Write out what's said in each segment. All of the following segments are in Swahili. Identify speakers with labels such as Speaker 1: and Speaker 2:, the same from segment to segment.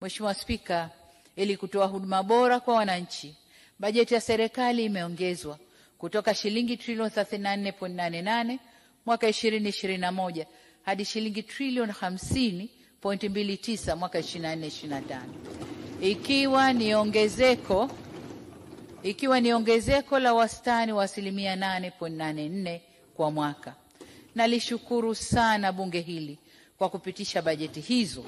Speaker 1: Mheshimiwa Spika, ili kutoa huduma bora kwa wananchi, bajeti ya serikali imeongezwa kutoka shilingi trilioni 34.88 mwaka 2021 hadi shilingi trilioni 50.29 mwaka 2024/25, ikiwa ni ongezeko la wastani wa asilimia 8.84 kwa mwaka. Nalishukuru sana bunge hili kwa kupitisha bajeti hizo.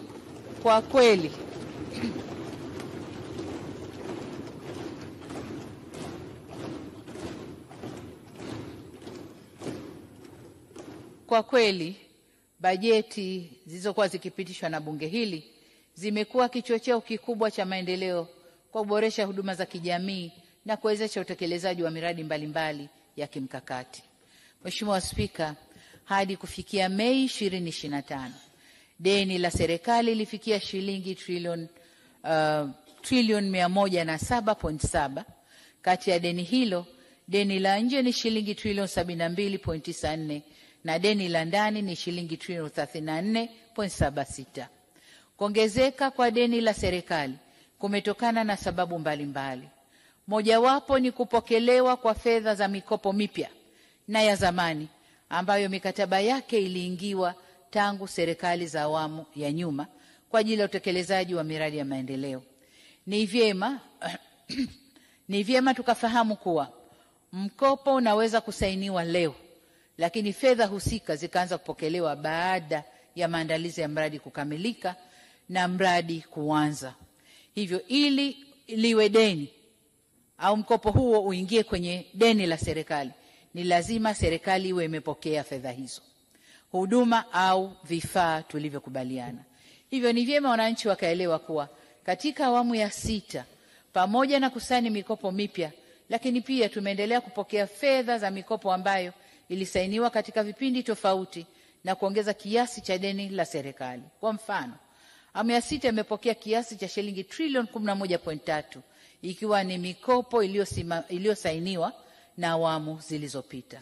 Speaker 1: Kwa kweli bajeti zilizokuwa zikipitishwa na bunge hili zimekuwa kichocheo kikubwa cha maendeleo kwa kuboresha huduma za kijamii na kuwezesha utekelezaji wa miradi mbalimbali ya kimkakati. Mheshimiwa Spika, hadi kufikia Mei 2025, deni la serikali lilifikia shilingi trilioni 107.7. Kati ya deni hilo, deni la nje ni shilingi trilioni 72.94 na deni la ndani ni shilingi trilioni 34.76. Kuongezeka kwa deni la serikali kumetokana na sababu mbalimbali. Mojawapo ni kupokelewa kwa fedha za mikopo mipya na ya zamani ambayo mikataba yake iliingiwa tangu serikali za awamu ya nyuma kwa ajili ya utekelezaji wa miradi ya maendeleo. Ni vyema tukafahamu kuwa mkopo unaweza kusainiwa leo, lakini fedha husika zikaanza kupokelewa baada ya maandalizi ya mradi kukamilika na mradi kuanza. Hivyo ili liwe deni au mkopo huo uingie kwenye deni la serikali, ni lazima serikali iwe imepokea fedha hizo, huduma au vifaa tulivyokubaliana. Hivyo ni vyema wananchi wakaelewa kuwa katika awamu ya 6, pamoja na kusaini mikopo mipya, lakini pia tumeendelea kupokea fedha za mikopo ambayo ilisainiwa katika vipindi tofauti na kuongeza kiasi cha deni la serikali. Kwa mfano, awamu ya 6 imepokea kiasi cha shilingi trilioni 11.3 ikiwa ni mikopo iliyosainiwa na awamu zilizopita.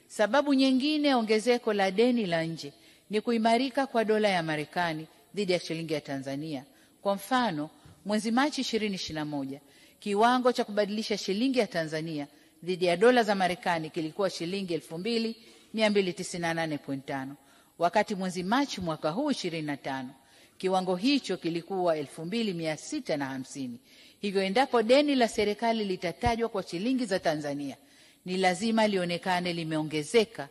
Speaker 1: Sababu nyingine ongezeko la deni la nje ni kuimarika kwa dola ya Marekani dhidi ya shilingi ya Tanzania. Kwa mfano, mwezi Machi 2021, kiwango cha kubadilisha shilingi ya Tanzania dhidi ya dola za Marekani kilikuwa shilingi 2298.5, wakati mwezi Machi mwaka huu 25 kiwango hicho kilikuwa 2650. Hivyo endapo deni la serikali litatajwa kwa shilingi za Tanzania, ni lazima lionekane limeongezeka.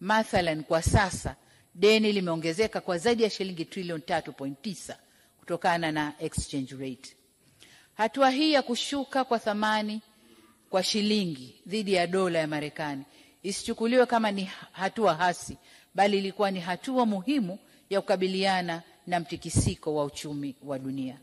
Speaker 1: Mathalan, kwa sasa deni limeongezeka kwa zaidi ya shilingi trilioni 3.9 kutokana na exchange rate. Hatua hii ya kushuka kwa thamani kwa shilingi dhidi ya dola ya Marekani isichukuliwe kama ni hatua hasi, bali ilikuwa ni hatua muhimu ya kukabiliana na mtikisiko wa uchumi wa dunia.